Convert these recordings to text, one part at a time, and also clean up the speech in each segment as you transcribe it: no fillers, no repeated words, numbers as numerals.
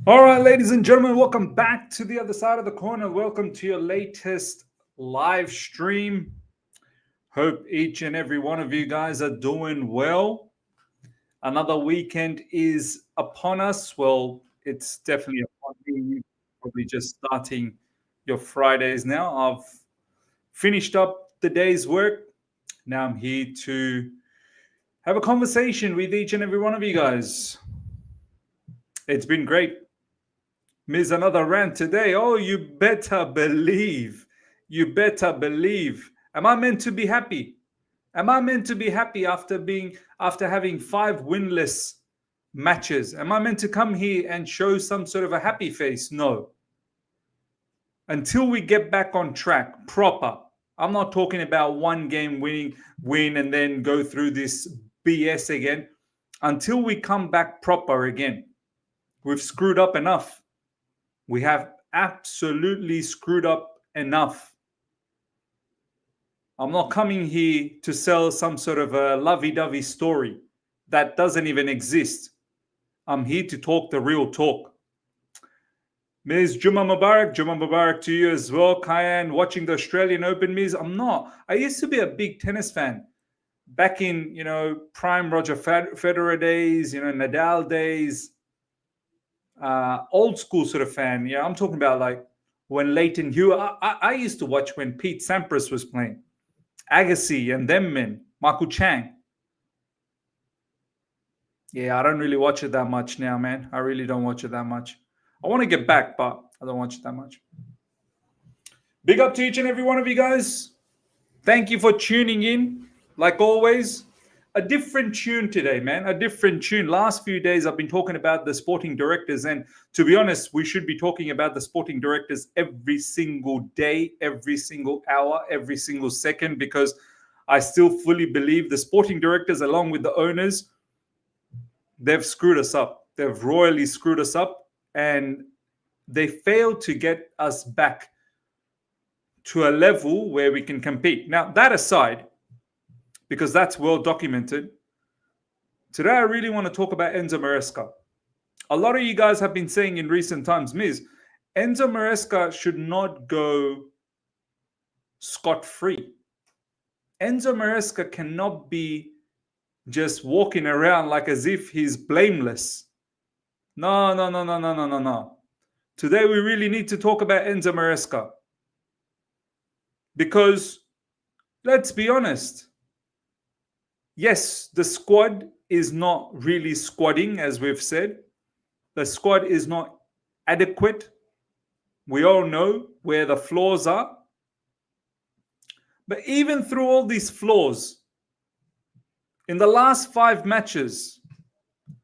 All right, ladies and gentlemen, welcome back to the other side of the corner. Welcome to your latest live stream. Hope each and every one of you guys are doing well. Another weekend is upon us. Well, it's definitely upon me. Probably just starting your Fridays now. I've finished up the day's work. Now I'm here to have a conversation with each and every one of you guys. It's been great. Miss another rant today. Oh, you better believe. You better believe. Am I meant to be happy? Am I meant to be happy after having 5 winless matches? Am I meant to come here and show some sort of a happy face? No. Until we get back on track, proper. I'm not talking about one game win and then go through this BS again. Until we come back proper again. We've screwed up enough. We have absolutely screwed up enough. I'm not coming here to sell some sort of a lovey-dovey story that doesn't even exist. I'm here to talk the real talk. Ms. Juma Mubarak to you as well. Kyan, watching the Australian Open, Ms. I'm not. I used to be a big tennis fan. Back in, prime Roger Federer days, Nadal days. Old school sort of fan. Yeah, I'm talking about like when Leighton Hewitt. I used to watch when Pete Sampras was playing, Agassi and them men, Michael Chang. Yeah, I don't really watch it that much now, man. I really don't watch it that much. I want to get back, but I don't watch it that much. Big up to each and every one of you guys. Thank you for tuning in. Like always, a different tune today, man. A different tune. Last few days, I've been talking about the sporting directors. And to be honest, we should be talking about the sporting directors every single day, every single hour, every single second, because I still fully believe the sporting directors, along with the owners, they've screwed us up. They've royally screwed us up. And they failed to get us back to a level where we can compete. Now, that aside, because that's well documented, today I really want to talk about Enzo Maresca. A lot of you guys have been saying in recent times, Ms., Enzo Maresca should not go scot-free. Enzo Maresca cannot be just walking around like as if he's blameless. No. Today we really need to talk about Enzo Maresca. Because, let's be honest, yes, the squad is not really squadding, as we've said. The squad is not adequate. We all know where the flaws are. But even through all these flaws, in the last 5 matches,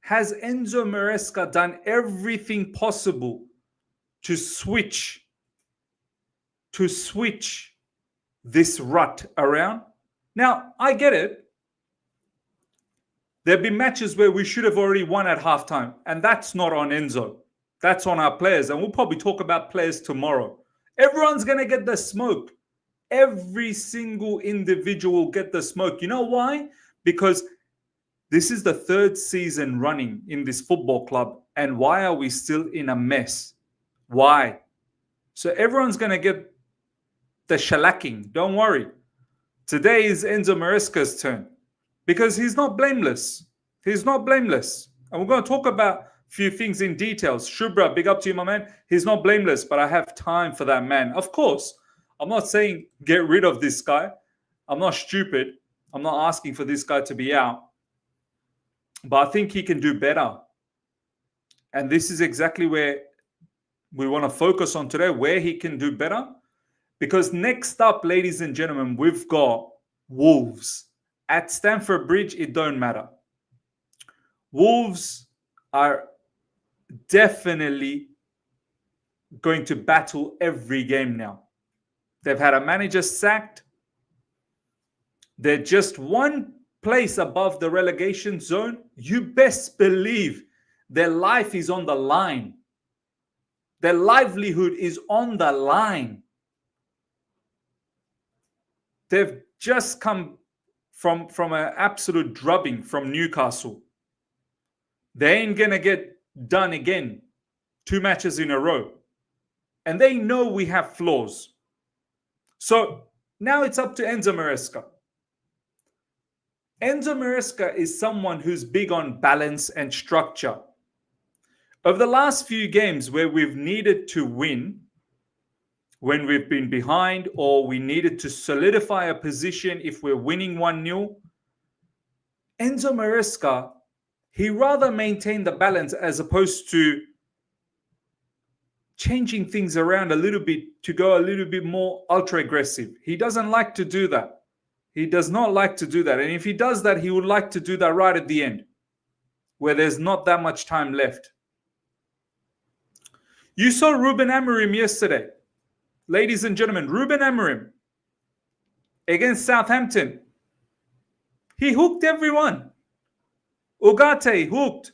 has Enzo Maresca done everything possible to switch this rut around? Now, I get it. There have been matches where we should have already won at halftime, and that's not on Enzo. That's on our players, and we'll probably talk about players tomorrow. Everyone's going to get the smoke. Every single individual will get the smoke. You know why? Because this is the 3rd season running in this football club, and why are we still in a mess? Why? So everyone's going to get the shellacking. Don't worry. Today is Enzo Maresca's turn because he's not blameless. He's not blameless. And we're going to talk about a few things in details. Shubra, big up to you, my man. He's not blameless, but I have time for that man. Of course, I'm not saying get rid of this guy. I'm not stupid. I'm not asking for this guy to be out. But I think he can do better. And this is exactly where we want to focus on today, where he can do better. Because next up, ladies and gentlemen, we've got Wolves. At Stamford Bridge, it don't matter. Wolves are definitely going to battle every game now. They've had a manager sacked. They're just one place above the relegation zone. You best believe their life is on the line. Their livelihood is on the line. They've just come from an absolute drubbing from Newcastle. They ain't going to get done again. 2 matches in a row. And they know we have flaws. So now it's up to Enzo Maresca. Enzo Maresca is someone who's big on balance and structure. Over the last few games where we've needed to win, when we've been behind or we needed to solidify a position if we're winning 1-0, Enzo Maresca, he rather maintained the balance as opposed to changing things around a little bit to go a little bit more ultra aggressive. He doesn't like to do that. He does not like to do that. And if he does that, he would like to do that right at the end, where there's not that much time left. You saw Ruben Amorim yesterday. Ladies and gentlemen, Ruben Amorim against Southampton. He hooked everyone. Ugarte hooked.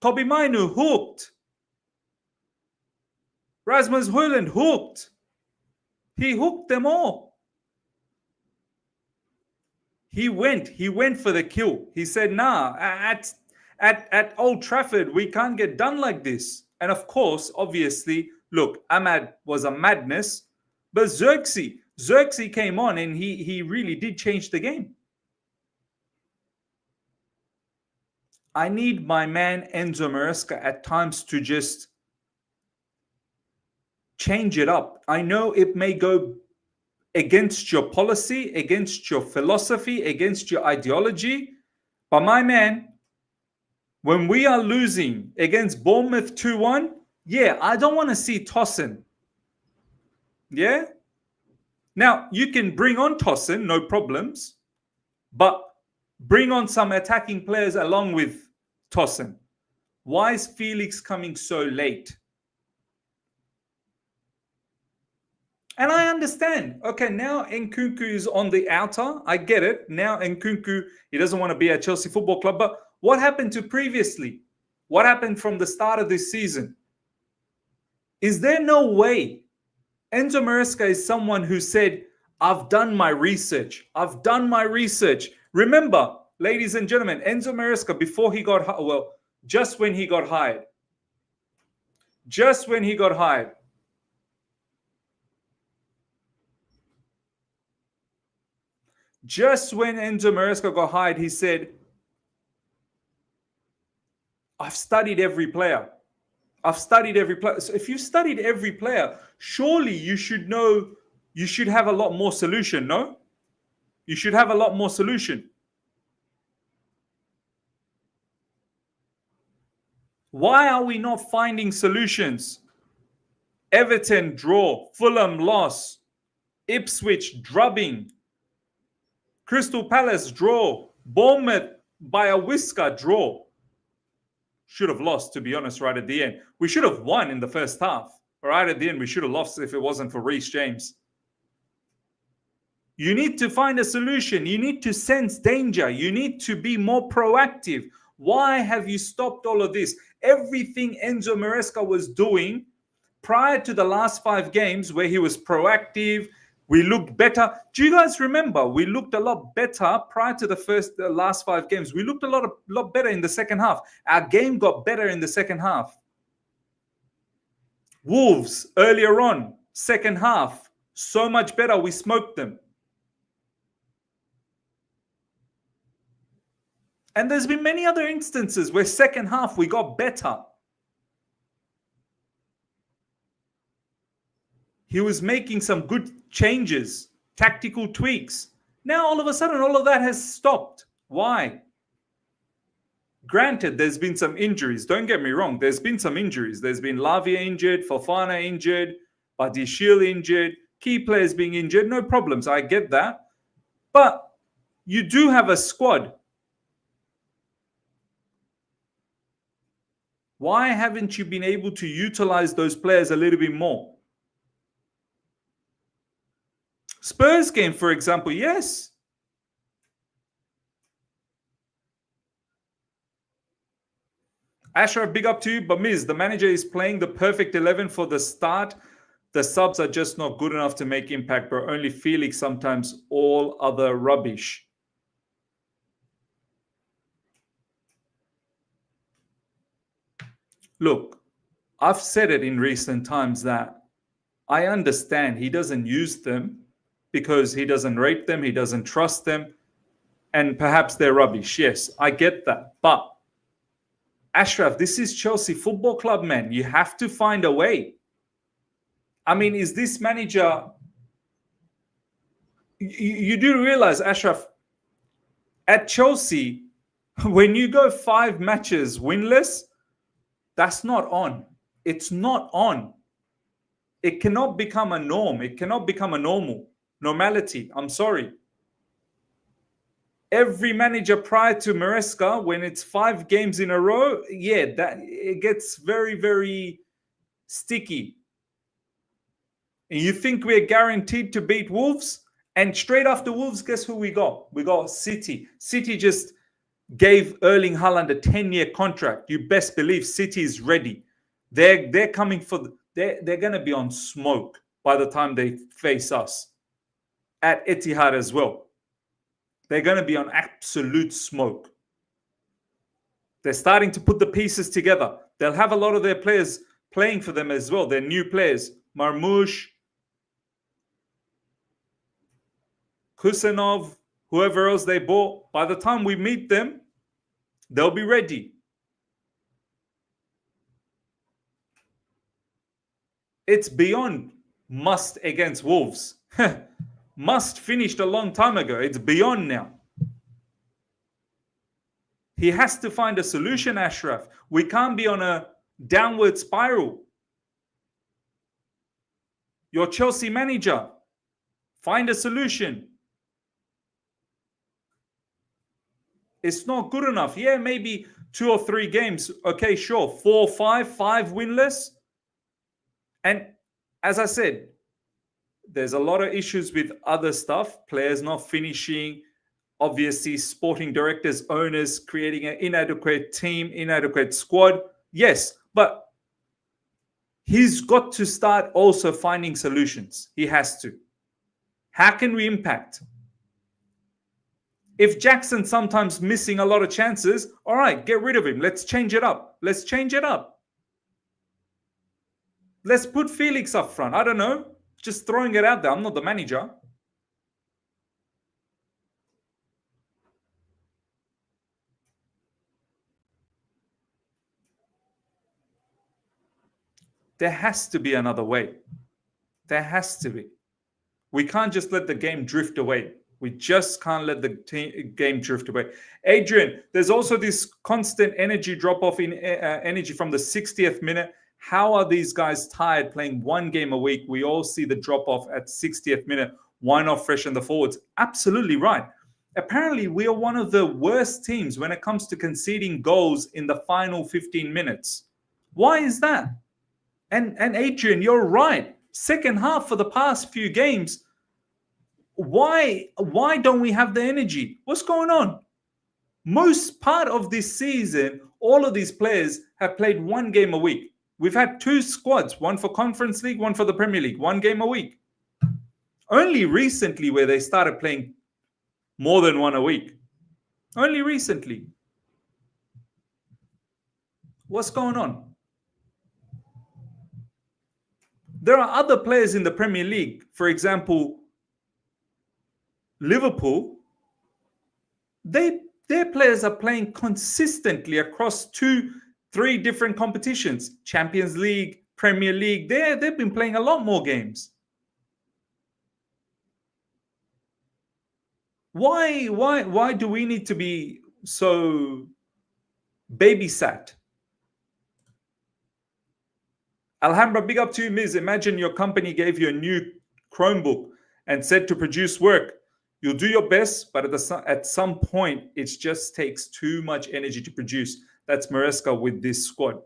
Kobe Mainu hooked. Rasmus Højlund hooked. He hooked them all. He went for the kill. He said, nah, at Old Trafford, we can't get done like this. And of course, obviously, look, Ahmad was a madness, but Xerxes came on and he really did change the game. I need my man Enzo Maresca at times to just change it up. I know it may go against your policy, against your philosophy, against your ideology, but my man, when we are losing against Bournemouth 2-1, yeah, I don't want to see Tosin. Yeah? Now, you can bring on Tosin, no problems, but bring on some attacking players along with Tosin. Why is Felix coming so late? And I understand. Okay, now Nkunku is on the outer. I get it. Now Nkunku, he doesn't want to be at Chelsea Football Club. But what happened to previously? What happened from the start of this season? Is there no way? Enzo Maresca is someone who said, I've done my research. I've done my research. Remember, ladies and gentlemen, Enzo Maresca, before he got, just when he got hired. Just when he got hired. Just when Enzo Maresca got hired, he said, I've studied every player. I've studied every player. So if you studied every player, surely you should know, you should have a lot more solution, no? You should have a lot more solution. Why are we not finding solutions? Everton draw, Fulham loss, Ipswich drubbing, Crystal Palace draw, Bournemouth by a whisker draw. Should have lost, to be honest, right at the end. We should have won in the first half. Right at the end, we should have lost if it wasn't for Reece James. You need to find a solution. You need to sense danger. You need to be more proactive. Why have you stopped all of this? Everything Enzo Maresca was doing prior to the last 5 games where he was proactive, we looked better. Do you guys remember? We looked a lot better prior to the last 5 games. We looked a lot better in the second half. Our game got better in the second half. Wolves earlier on, second half, so much better. We smoked them. And there's been many other instances where second half we got better. He was making some good changes, tactical tweaks. Now, all of a sudden, all of that has stopped. Why? Granted, there's been some injuries. Don't get me wrong. There's been some injuries. There's been Lavia injured, Fofana injured, Badiashile injured, key players being injured. No problems. I get that. But you do have a squad. Why haven't you been able to utilize those players a little bit more? Spurs game, for example, yes. Ashraf, big up to you. But Miz, the manager is playing the perfect 11 for the start. The subs are just not good enough to make impact, bro. Only Felix sometimes, all other rubbish. Look, I've said it in recent times that I understand he doesn't use them because he doesn't rate them, he doesn't trust them, and perhaps they're rubbish. Yes, I get that. But Ashraf, this is Chelsea Football Club, man. You have to find a way. I mean, is this manager... You do realize, Ashraf, at Chelsea, when you go 5 matches winless, that's not on. It's not on. It cannot become a norm. It cannot become a normality. I'm sorry. Every manager prior to Maresca, when it's 5 games in a row, yeah, that it gets very, very sticky. And you think we're guaranteed to beat Wolves? And straight after Wolves, guess who we got? We got City. City just gave Erling Haaland a 10-year contract. You best believe City is ready. They're coming for... They're going to be on smoke by the time they face us at Etihad as well. They're going to be on absolute smoke. They're starting to put the pieces together. They'll have a lot of their players playing for them as well. They're new players. Marmoush, Kusanov, whoever else they bought. By the time we meet them, they'll be ready. It's beyond must against Wolves. Must finished a long time ago. It's beyond now. He has to find a solution, Ashraf. We can't be on a downward spiral. Your Chelsea manager, find a solution. It's not good enough. Yeah, maybe 2 or 3 games. Okay, sure. 4, 5 winless. And as I said, there's a lot of issues with other stuff. Players not finishing. Obviously, sporting directors, owners creating an inadequate team, inadequate squad. Yes, but he's got to start also finding solutions. He has to. How can we impact? If Jackson's sometimes missing a lot of chances, all right, get rid of him. Let's change it up. Let's change it up. Let's put Felix up front. I don't know. Just throwing it out there. I'm not the manager. There has to be another way. There has to be. We can't just let the game drift away. We just can't let the game drift away. Adrian, there's also this constant energy drop-off in energy from the 60th minute. How are these guys tired playing 1 game a week? We all see the drop-off at 60th minute. Why not freshen the forwards? Absolutely right. Apparently, we are one of the worst teams when it comes to conceding goals in the final 15 minutes. Why is that? And Adrian, you're right. Second half for the past few games, why don't we have the energy? What's going on? Most part of this season, all of these players have played 1 game a week. We've had 2 squads, one for Conference League, one for the Premier League, 1 game a week. Only recently where they started playing more than 1 a week. Only recently. What's going on? There are other players in the Premier League. For example, Liverpool, their players are playing consistently across 2, 3 different competitions. Champions League, Premier League. They've been playing a lot more games. Why do we need to be so babysat? Alhambra, big up to you, Miz. Imagine your company gave you a new Chromebook and said to produce work. You'll do your best, but at some point, it just takes too much energy to produce. That's Maresca with this squad.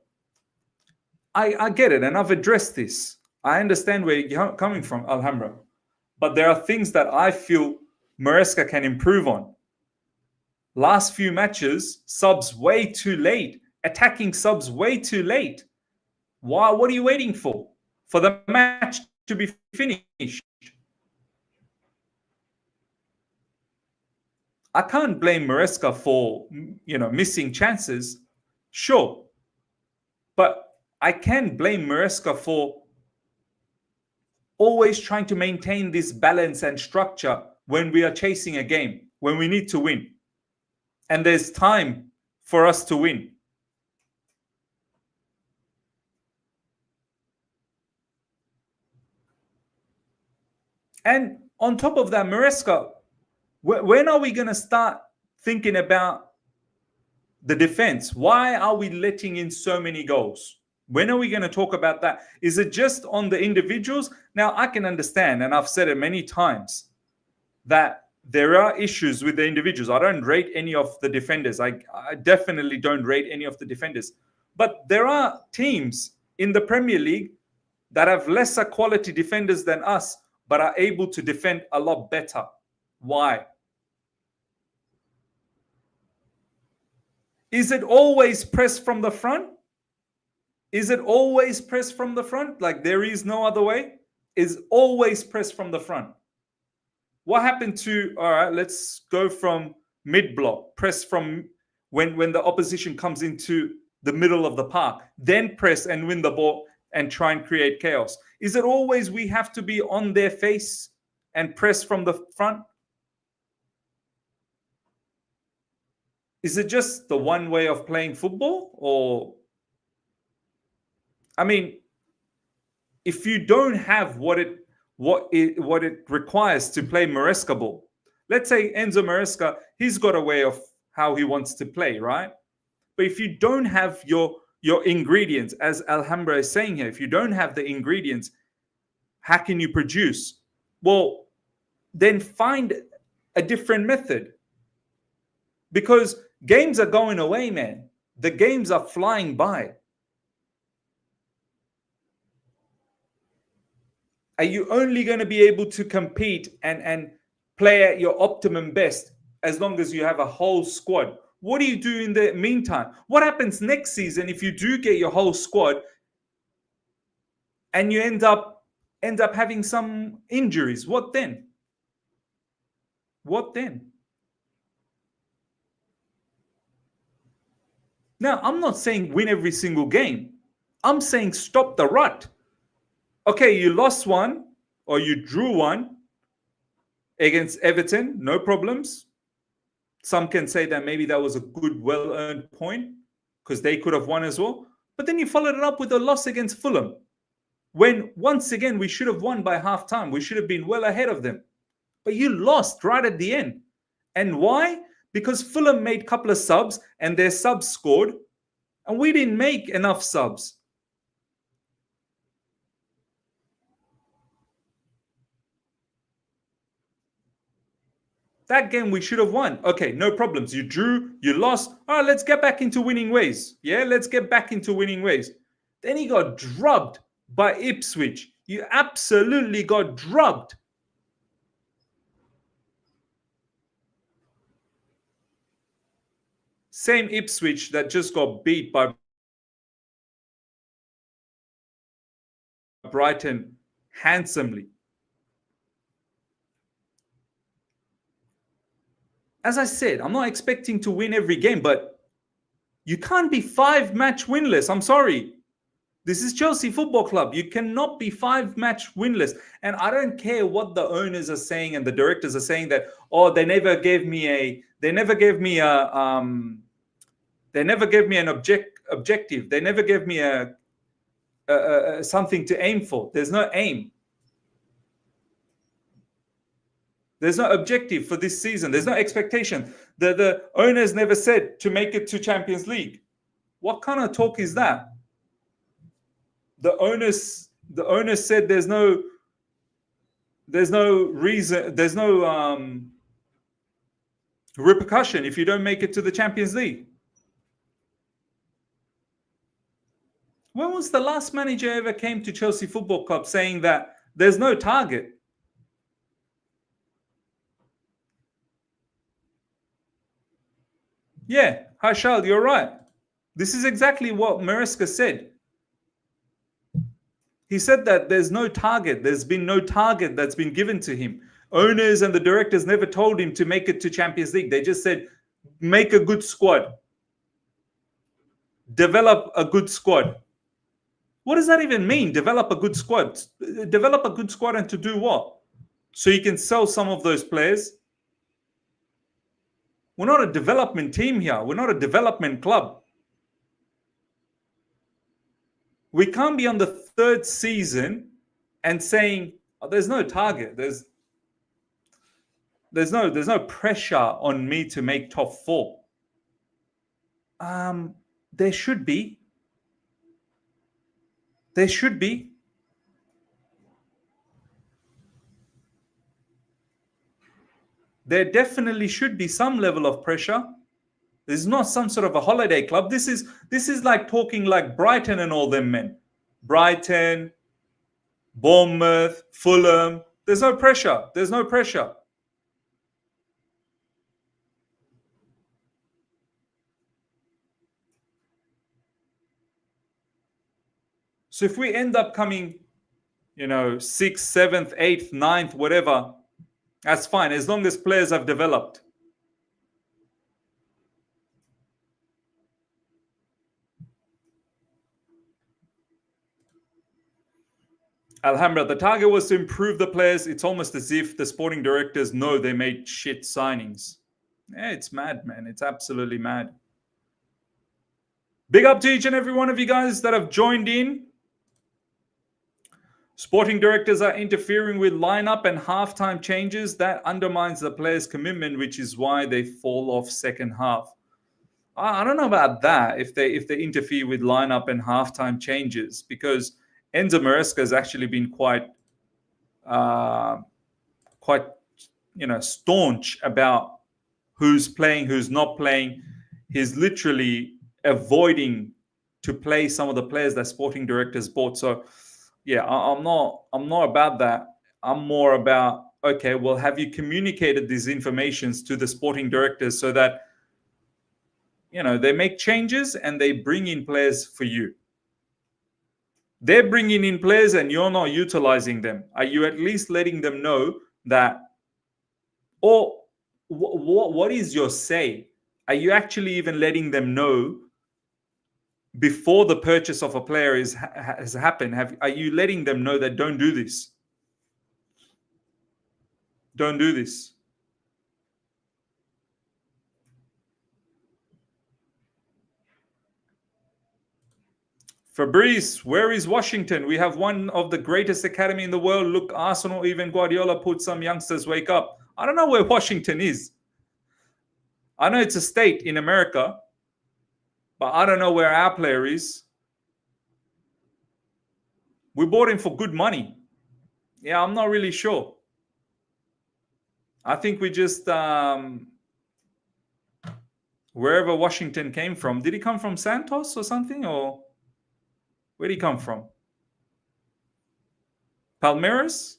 I get it, and I've addressed this. I understand where you're coming from, Alhambra. But there are things that I feel Maresca can improve on. Last few matches, subs way too late. Attacking subs way too late. Why? What are you waiting for? For the match to be finished? I can't blame Maresca for, missing chances. Sure. But I can blame Maresca for always trying to maintain this balance and structure when we are chasing a game, when we need to win. And there's time for us to win. And on top of that, Maresca, when are we going to start thinking about the defense? Why are we letting in so many goals? When are we going to talk about that? Is it just on the individuals? Now, I can understand, and I've said it many times, that there are issues with the individuals. I don't rate any of the defenders. I definitely don't rate any of the defenders. But there are teams in the Premier League that have lesser quality defenders than us, but are able to defend a lot better. Why? Is it always pressed from the front? Is it always pressed from the front? Like there is no other way? Is always pressed from the front. What happened to, all right, let's go from mid-block, press from when the opposition comes into the middle of the park, then press and win the ball and try and create chaos. Is it always we have to be on their face and press from the front? Is it just the one way of playing football? Or, I mean, if you don't have what it requires to play Maresca ball, let's say Enzo Maresca, he's got a way of how he wants to play, right? But if you don't have your ingredients, as Alhambra is saying here, if you don't have the ingredients, how can you produce? Well, then find a different method. Because games are going away, man. The games are flying by. Are you only going to be able to compete and play at your optimum best as long as you have a whole squad? What do you do in the meantime? What happens next season if you do get your whole squad and you end up having some injuries? What then? What then? Now, I'm not saying win every single game. I'm saying stop the rut. Okay, you lost one or you drew one against Everton, no problems. Some can say that maybe that was a good, well-earned point because they could have won as well. But then you followed it up with a loss against Fulham, when once again we should have won by halftime. We should have been well ahead of them. But you lost right at the end. And why? Because Fulham made a couple of subs and their subs scored, and we didn't make enough subs. That game we should have won. Okay, no problems. You drew, you lost. All right, let's get back into winning ways. Yeah, let's get back into winning ways. Then he got drubbed by Ipswich. You absolutely got drubbed. Same Ipswich that just got beat by Brighton handsomely. As I said, I'm not expecting to win every game, but you can't be 5-match winless. I'm sorry. This is Chelsea Football Club. You cannot be 5-match winless. And I don't care what the owners are saying and the directors are saying that, oh, they never gave me an objective. They never gave me something to aim for. There's no aim. There's no objective for this season. There's no expectation. The owners never said to make it to Champions League. What kind of talk is that? The owners said there's no reason, there's no repercussion if you don't make it to the Champions League. When was the last manager ever came to Chelsea Football Club saying that there's no target? Yeah, Harshal, you're right. This is exactly what Maresca said. He said that there's no target. There's been no target that's been given to him. Owners and the directors never told him to make it to Champions League. They just said, make a good squad. Develop a good squad. What does that even mean? Develop a good squad. Develop a good squad, and to do what? So you can sell some of those players. We're not a development team here. We're not a development club. We can't be on the third season and saying, oh, there's no target. There's no pressure on me to make top four. There should be. There should be. There definitely should be some level of pressure. This is not some sort of a holiday club. This is like talking like Brighton and all them men. Brighton, Bournemouth, Fulham. There's no pressure. There's no pressure. So if we end up coming, 6th, 7th, 8th, 9th, whatever, that's fine, as long as players have developed. Alhambra, the target was to improve the players. It's almost as if the sporting directors know they made shit signings. Yeah, it's mad, man. It's absolutely mad. Big up to each and every one of you guys that have joined in. Sporting directors are interfering with lineup and halftime changes. That undermines the players' commitment, which is why they fall off second half. I don't know about that, if they interfere with lineup and halftime changes, because Enzo Maresca has actually been quite staunch about who's playing, who's not playing. He's literally avoiding to play some of the players that sporting directors bought. So yeah, I'm not about that. I'm more about, okay, well, have you communicated these informations to the sporting directors so that they make changes and they bring in players for you? They're bringing in players and you're not utilizing them. Are you at least letting them know that? Or what is your say? Are you actually even letting them know before the purchase of a player has happened? Are you letting them know that don't do this? Don't do this. Fabrice, where is Washington? We have one of the greatest academy in the world. Look, Arsenal, even Guardiola put some youngsters wake up. I don't know where Washington is. I know it's a state in America, but I don't know where our player is. We bought him for good money. Yeah, I'm not really sure. I think we just wherever Washington came from. Did he come from Santos or something, or where did he come from? Palmeiras?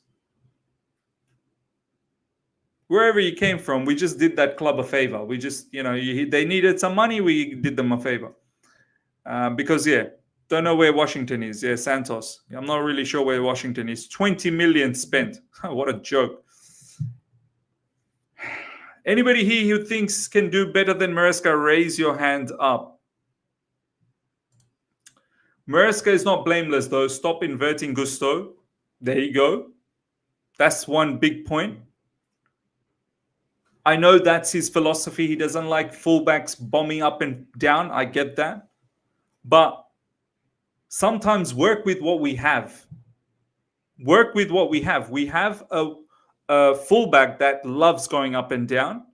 Wherever he came from, we just did that club a favor. We just, they needed some money, we did them a favor. Because, don't know where Washington is. Yeah, Santos. I'm not really sure where Washington is. 20 million spent. What a joke. Anybody here who thinks can do better than Maresca, raise your hand up. Maresca is not blameless, though. Stop inverting Gusto. There you go. That's one big point. I know that's his philosophy. He doesn't like fullbacks bombing up and down. I get that. But sometimes work with what we have. Work with what we have. We have a fullback that loves going up and down,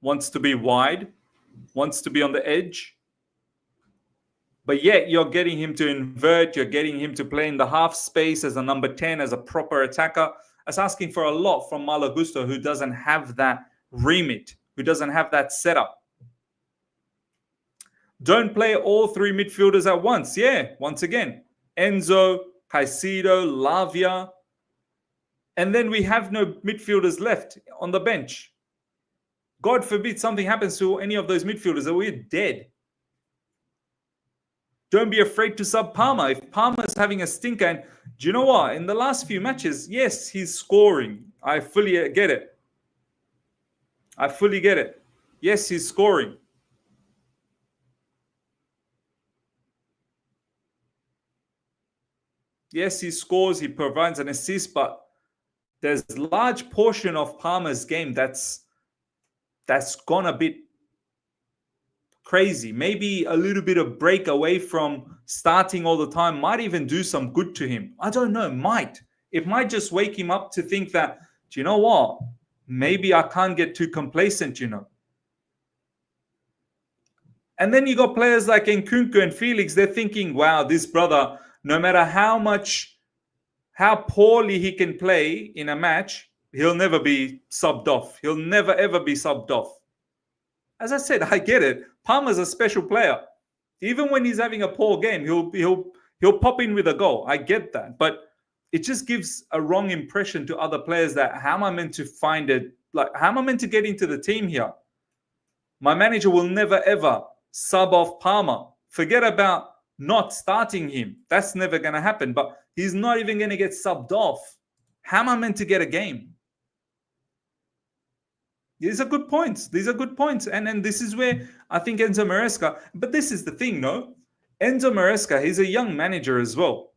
wants to be wide, wants to be on the edge. But yet you're getting him to invert. You're getting him to play in the half space as a number 10, as a proper attacker. That's asking for a lot from Malo Gusto, who doesn't have that remit, who doesn't have that setup. Don't play all three midfielders at once. Yeah, once again, Enzo, Caicedo, Lavia. And then we have no midfielders left on the bench. God forbid something happens to any of those midfielders, that we're dead. Don't be afraid to sub Palmer. If Palmer's having a stinker, and do you know what? In the last few matches, yes, he's scoring. I fully get it. I fully get it. Yes, he's scoring. Yes, he scores, he provides an assist, but there's large portion of Palmer's game that's gone a bit crazy. Maybe a little bit of break away from starting all the time might even do some good to him. I don't know, might. It might just wake him up to think that, do you know what? Maybe I can't get too complacent, And then you got players like Nkunku and Felix, they're thinking, wow, this brother, no matter how poorly he can play in a match, he'll never be subbed off. He'll never ever be subbed off. As I said, I get it. Palmer's a special player. Even when he's having a poor game, he'll pop in with a goal. I get that, but it just gives a wrong impression to other players that how am I meant to find it? Like, how am I meant to get into the team here? My manager will never ever sub off Palmer. Forget about not starting him. That's never going to happen. But he's not even going to get subbed off. How am I meant to get a game? These are good points. And this is where I think Enzo Maresca, but this is the thing, no? Enzo Maresca, he's a young manager as well.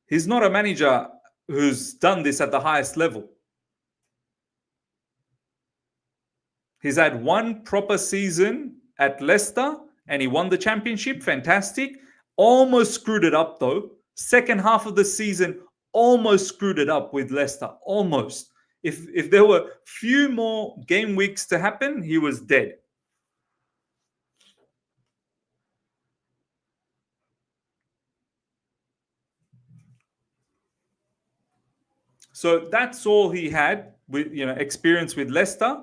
He's not a manager who's done this at the highest level. He's had one proper season at Leicester and he won the championship. Fantastic. Almost screwed it up though. Second half of the season, almost screwed it up with Leicester. Almost. If there were few more game weeks to happen, he was dead. So that's all he had with experience with Leicester.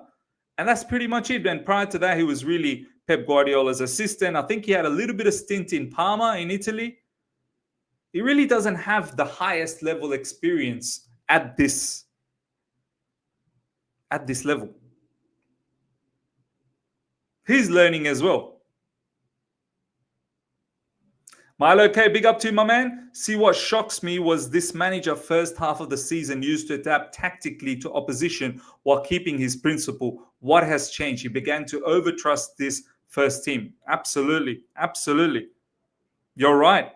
And that's pretty much it. And prior to that, he was really Pep Guardiola's assistant. I think he had a little bit of stint in Parma in Italy. He really doesn't have the highest level experience at this level. He's learning as well. Milo K, big up to you, my man. See, what shocks me was this manager first half of the season used to adapt tactically to opposition while keeping his principle. What has changed? He began to overtrust this first team. Absolutely. You're right.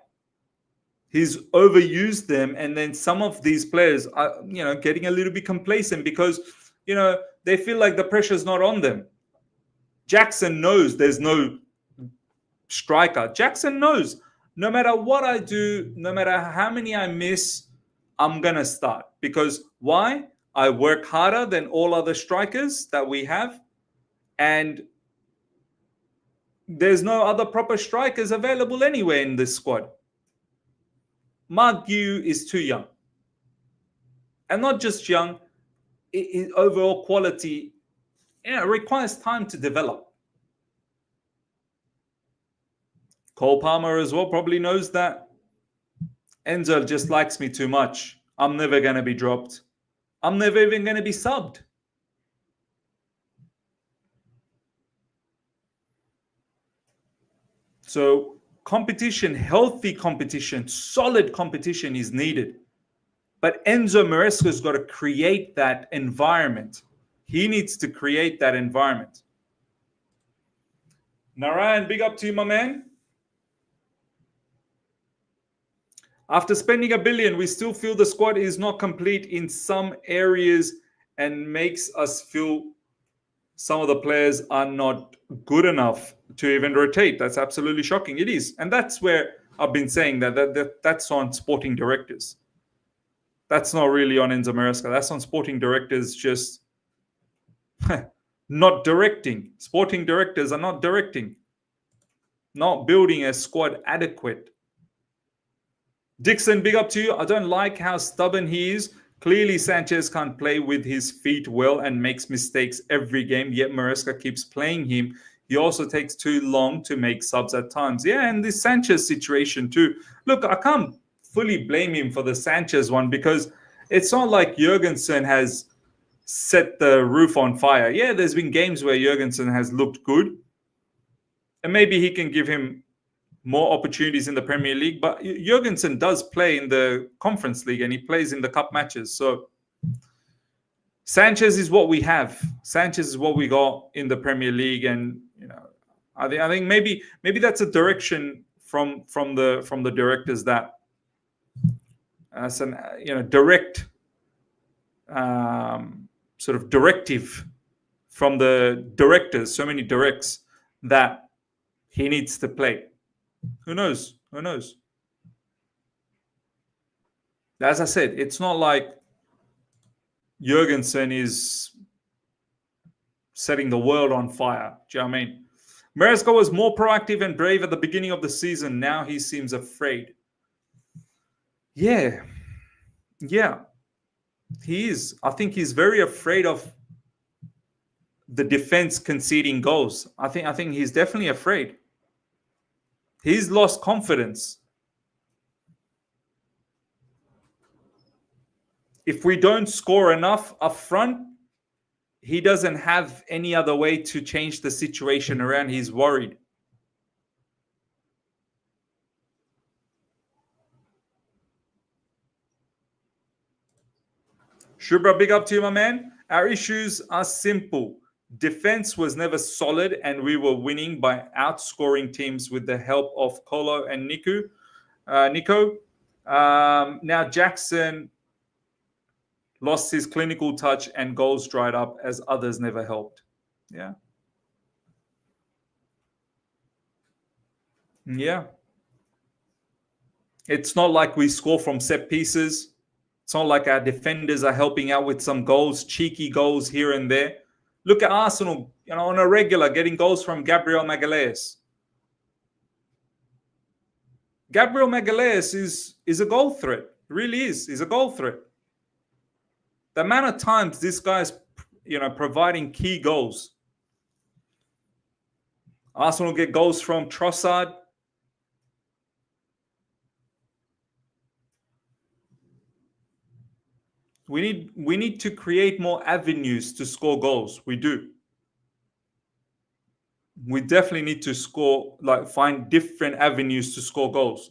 He's overused them, and then some of these players are, getting a little bit complacent because, they feel like the pressure's not on them. Jackson knows there's no striker. Jackson knows no matter what I do, no matter how many I miss, I'm going to start. Because why? I work harder than all other strikers that we have. And there's no other proper strikers available anywhere in this squad. Mark Yu is too young. And not just young, his overall quality requires time to develop. Cole Palmer as well probably knows that. Enzo just likes me too much. I'm never going to be dropped. I'm never even going to be subbed. So competition, healthy competition, solid competition is needed. But Enzo Maresca's got to create that environment. He needs to create that environment. Narayan, big up to you, my man. After spending $1 billion, we still feel the squad is not complete in some areas and makes us feel some of the players are not good enough to even rotate. That's absolutely shocking. It is. And that's where I've been saying that's on sporting directors. That's not really on Enzo Maresca. That's on sporting directors just not directing. Sporting directors are not directing. Not building a squad adequate. Dixon, big up to you. I don't like how stubborn he is. Clearly, Sanchez can't play with his feet well and makes mistakes every game, yet Maresca keeps playing him. He also takes too long to make subs at times. Yeah, and this Sanchez situation too. Look, I can't fully blame him for the Sanchez one because it's not like Jurgensen has set the roof on fire. Yeah, there's been games where Jurgensen has looked good. And maybe he can give him more opportunities in the Premier League, but Jurgensen does play in the Conference League and he plays in the cup matches. So Sanchez is what we have. Sanchez is what we got in the Premier League, and I think maybe that's a direction from the directors that some direct sort of directive from the directors, so many directs, that he needs to play. Who knows? Who knows? As I said, it's not like Jurgensen is setting the world on fire. Do you know what I mean? Maresca was more proactive and brave at the beginning of the season. Now he seems afraid. Yeah. He is. I think he's very afraid of the defense conceding goals. I think he's definitely afraid. He's lost confidence. If we don't score enough up front, he doesn't have any other way to change the situation around. He's worried. Shubra, big up to you, my man. Our issues are simple. Defense was never solid, and we were winning by outscoring teams with the help of Kolo and Nico. Now Jackson lost his clinical touch and goals dried up as others never helped. Yeah. It's not like we score from set pieces. It's not like our defenders are helping out with some goals, cheeky goals here and there. Look at Arsenal, on a regular, getting goals from Gabriel Magalhaes. Gabriel Magalhaes is a goal threat. Really is. He's a goal threat. The amount of times this guy's, providing key goals. Arsenal get goals from Trossard. We need to create more avenues to score goals. We do. We definitely need to find different avenues to score goals.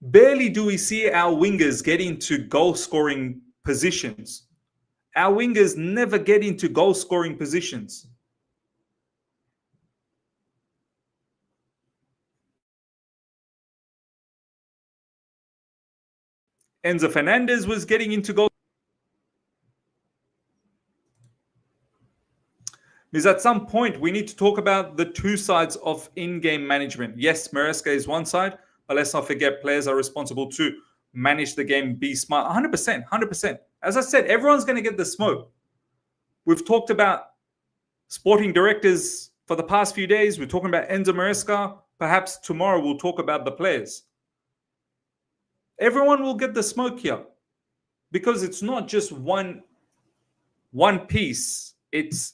Barely do we see our wingers get into goal-scoring positions. Our wingers never get into goal-scoring positions. Enzo Fernandez was getting into goal. Because at some point, we need to talk about the two sides of in-game management. Yes, Maresca is one side, but let's not forget players are responsible to manage the game, be smart. 100%. As I said, everyone's going to get the smoke. We've talked about sporting directors for the past few days. We're talking about Enzo Maresca. Perhaps tomorrow we'll talk about the players. Everyone will get the smoke here because it's not just one piece. It's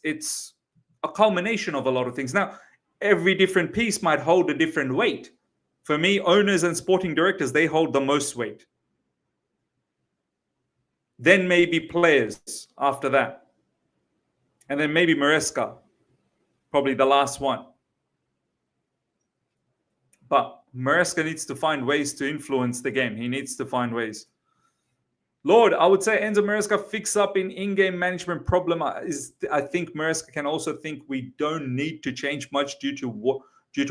a culmination of a lot of things. Now, every different piece might hold a different weight. For me, owners and sporting directors, they hold the most weight. Then maybe players after that. And then maybe Maresca, probably the last one. But Maresca needs to find ways to influence the game. He needs to find ways. Lord, I would say Enzo Maresca fix up in-game management problem is I think Maresca can also think we don't need to change much due to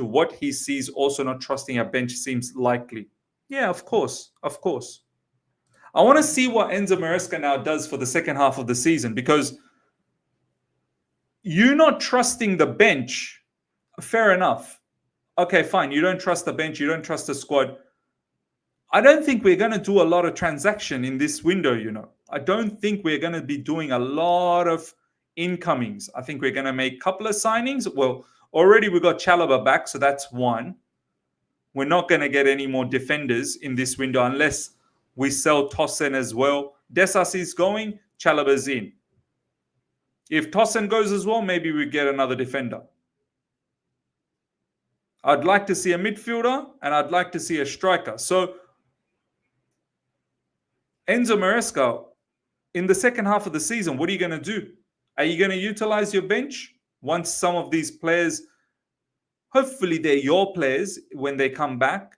what he sees. Also not trusting our bench seems likely. Yeah, of course. I want to see what Enzo Maresca now does for the second half of the season, because you not trusting the bench, fair enough. Okay, fine. You don't trust the bench. You don't trust the squad. I don't think we're going to do a lot of transaction in this window, I don't think we're going to be doing a lot of incomings. I think we're going to make a couple of signings. Well, already we got Chalobah back, so that's one. We're not going to get any more defenders in this window unless we sell Tossen as well. Desas is going, Chalobah's in. If Tossen goes as well, maybe we get another defender. I'd like to see a midfielder and I'd like to see a striker. So Enzo Maresca, in the second half of the season, what are you going to do? Are you going to utilize your bench once some of these players, hopefully they're your players when they come back?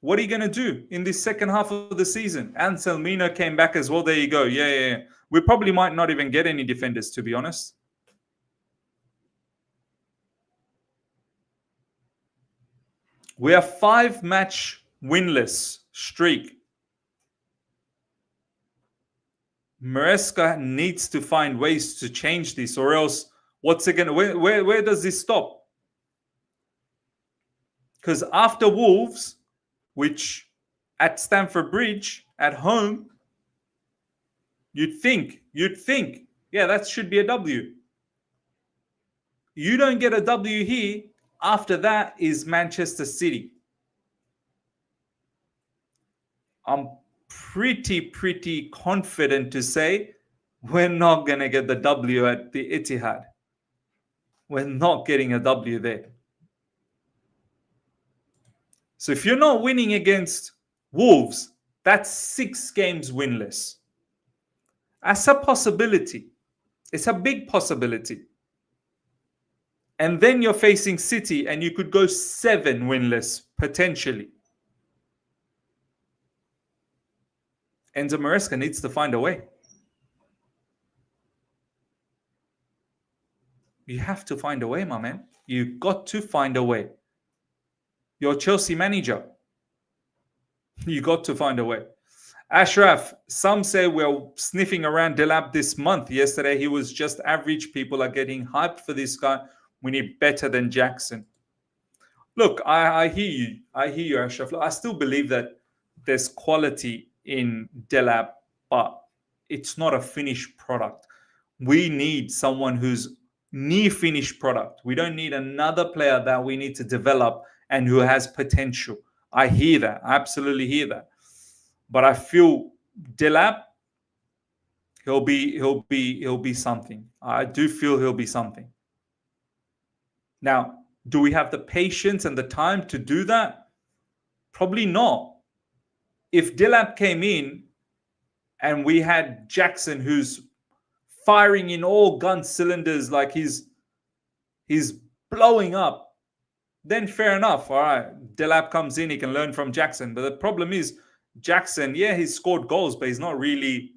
What are you going to do in this second half of the season? Anselmino came back as well. There you go. Yeah. We probably might not even get any defenders, to be honest. We are 5-match winless streak. Maresca needs to find ways to change this, or else what's it going to, where does this stop? Because after Wolves, which at Stamford Bridge, at home, you'd think, yeah, that should be a W. You don't get a W here. After that is Manchester City. I'm pretty confident to say we're not going to get the W at the Etihad. We're not getting a W there. So if you're not winning against Wolves, that's 6 games winless. That's a possibility. It's a big possibility. And then you're facing City and you could go 7 winless, potentially. Enzo Maresca needs to find a way. You have to find a way, my man. You've got to find a way. You're Chelsea manager. You got to find a way. Ashraf, some say we're sniffing around Delap this month. Yesterday, he was just average. People are getting hyped for this guy. We need better than Jackson. Look, I hear you. I hear you, Ashraf. Look, I still believe that there's quality in Delap, but it's not a finished product. We need someone who's near finished product. We don't need another player that we need to develop and who has potential. I hear that. I absolutely hear that. But I feel Delap, he'll be something. I do feel he'll be something. Now, do we have the patience and the time to do that? Probably not. If Delap came in and we had Jackson who's firing in all gun cylinders like he's blowing up, then fair enough. All right, Delap comes in, he can learn from Jackson. But the problem is Jackson, yeah, he's scored goals, but he's not really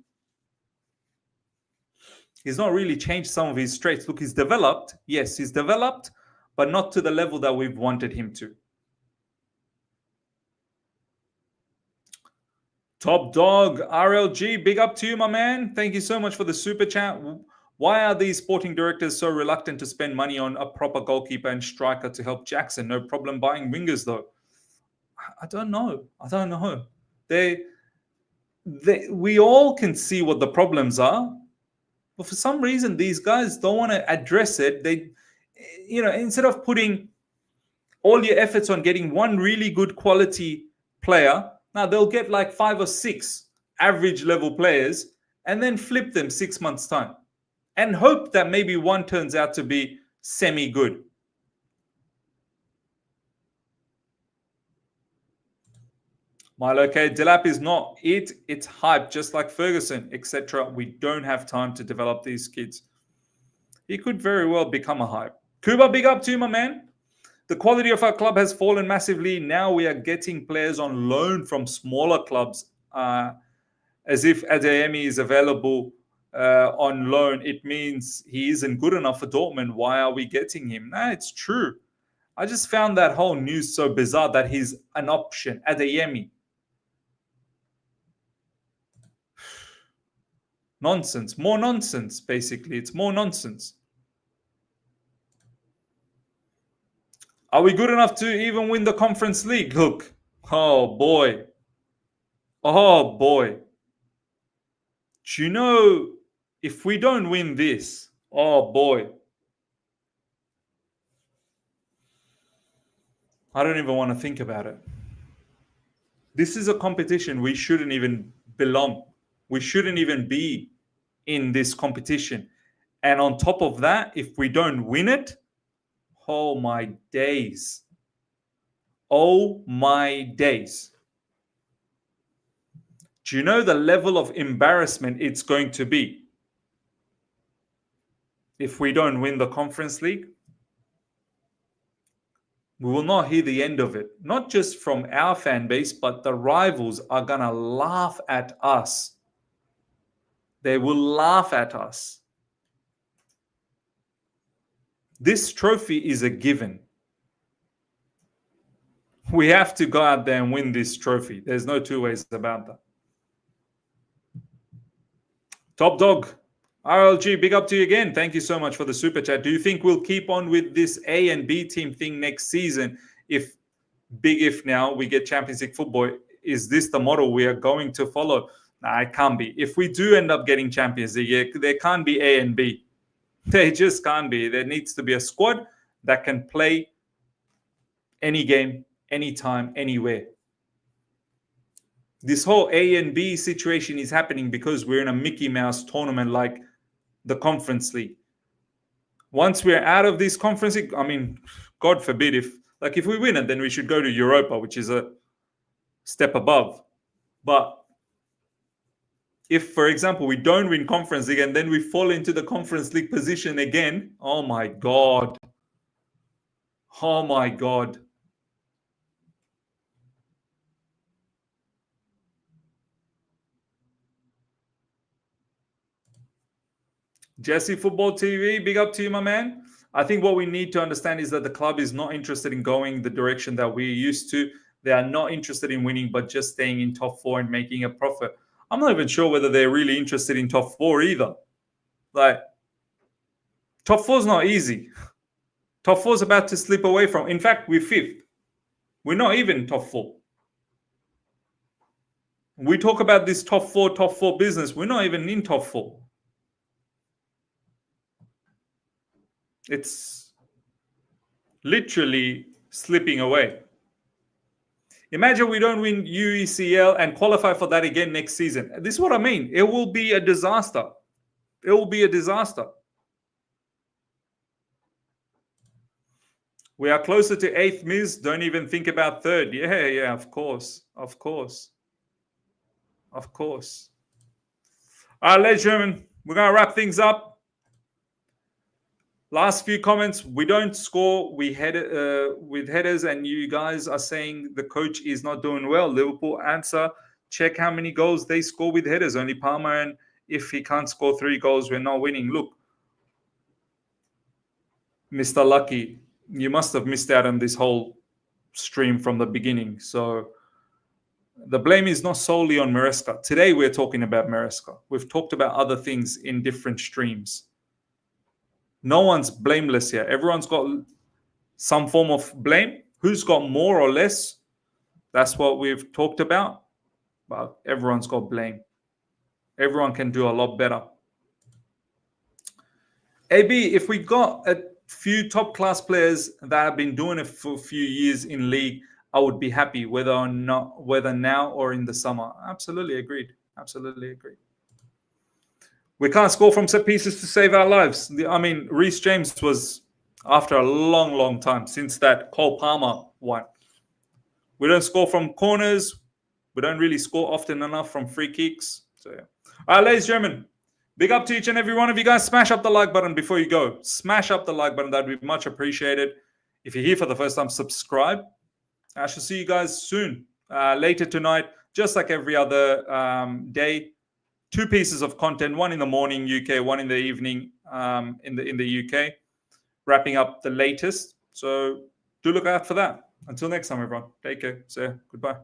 changed some of his traits. Look, he's developed. Yes, he's developed, but not to the level that we've wanted him to. Top Dog, RLG, big up to you, my man. Thank you so much for the super chat. Why are these sporting directors so reluctant to spend money on a proper goalkeeper and striker to help Jackson? No problem buying wingers, though. I don't know. We all can see what the problems are, but for some reason, these guys don't want to address it. They, instead of putting all your efforts on getting one really good quality player, now they'll get like 5 or 6 average level players and then flip them 6 months' time and hope that maybe one turns out to be semi-good. Milo, okay, Delap is not it. It's hype, just like Ferguson, etc. We don't have time to develop these kids. He could very well become a hype. Kuba, big up to you, my man. The quality of our club has fallen massively. Now we are getting players on loan from smaller clubs, as if Adeyemi is available on loan. It means he isn't good enough for Dortmund. Why are we getting him? Nah, it's true. I just found that whole news so bizarre that he's an option. Adeyemi. Nonsense. More nonsense, basically. It's more nonsense. Are we good enough to even win the Conference League? Look. Oh, boy. Oh, boy. Do you know, if we don't win this, oh, boy. I don't even want to think about it. This is a competition we shouldn't even belong. We shouldn't even be in this competition. And on top of that, if we don't win it, oh my days. Oh my days. Do you know the level of embarrassment it's going to be if we don't win the Conference League? We will not hear the end of it. Not just from our fan base, but the rivals are going to laugh at us. They will laugh at us. This trophy is a given. We have to go out there and win this trophy. There's no two ways about that. Top Dog, RLG, big up to you again. Thank you so much for the super chat. Do you think we'll keep on with this A and B team thing next season? If now we get Champions League football, is this the model we are going to follow? Nah, it can't be. If we do end up getting Champions League, there can't be A and B. They just can't be. There needs to be a squad that can play any game, anytime, anywhere. This whole A and B situation is happening because we're in a Mickey Mouse tournament like the Conference League. Once we're out of this Conference League, I mean, God forbid, if we win it, then we should go to Europa, which is a step above. But if, for example, we don't win Conference League and then we fall into the Conference League position again, oh my God. Oh my God. Jesse Football TV, big up to you, my man. I think what we need to understand is that the club is not interested in going the direction that we're used to. They are not interested in winning, but just staying in top four and making a profit. I'm not even sure whether they're really interested in top four either. Like, top four is not easy. Top four is about to slip away from. In fact, we're fifth. We're not even top four. We talk about this top four business. We're not even in top four. It's literally slipping away. Imagine we don't win UECL and qualify for that again next season. This is what I mean. It will be a disaster. It will be a disaster. We are closer to 8th, Miz. Don't even think about 3rd. Yeah, of course. Of course. Of course. All right, ladies and gentlemen, we're going to wrap things up. Last few comments. We don't score with headers, and you guys are saying the coach is not doing well. Liverpool answer, check how many goals they score with headers. Only Palmer, and if he can't score 3 goals, we're not winning. Look, Mr. Lucky, you must have missed out on this whole stream from the beginning. So the blame is not solely on Maresca. Today we're talking about Maresca. We've talked about other things in different streams. No one's blameless here. Everyone's got some form of blame. Who's got more or less? That's what we've talked about. But everyone's got blame. Everyone can do a lot better. AB, if we got a few top-class players that have been doing it for a few years in league, I would be happy, whether now or in the summer. Absolutely agreed. Absolutely agreed. We can't score from set pieces to save our lives. I mean, Reece James was after a long, long time since that Cole Palmer one. We don't score from corners. We don't really score often enough from free kicks. So, yeah. All right, ladies and gentlemen, big up to each and every one of you guys. Smash up the like button before you go. Smash up the like button. That would be much appreciated. If you're here for the first time, subscribe. I shall see you guys soon. Later tonight, just like every other day. 2 pieces of content, one in the morning UK, one in the evening in the UK, wrapping up the latest. So do look out for that. Until next time, everyone. Take care. See ya. Goodbye.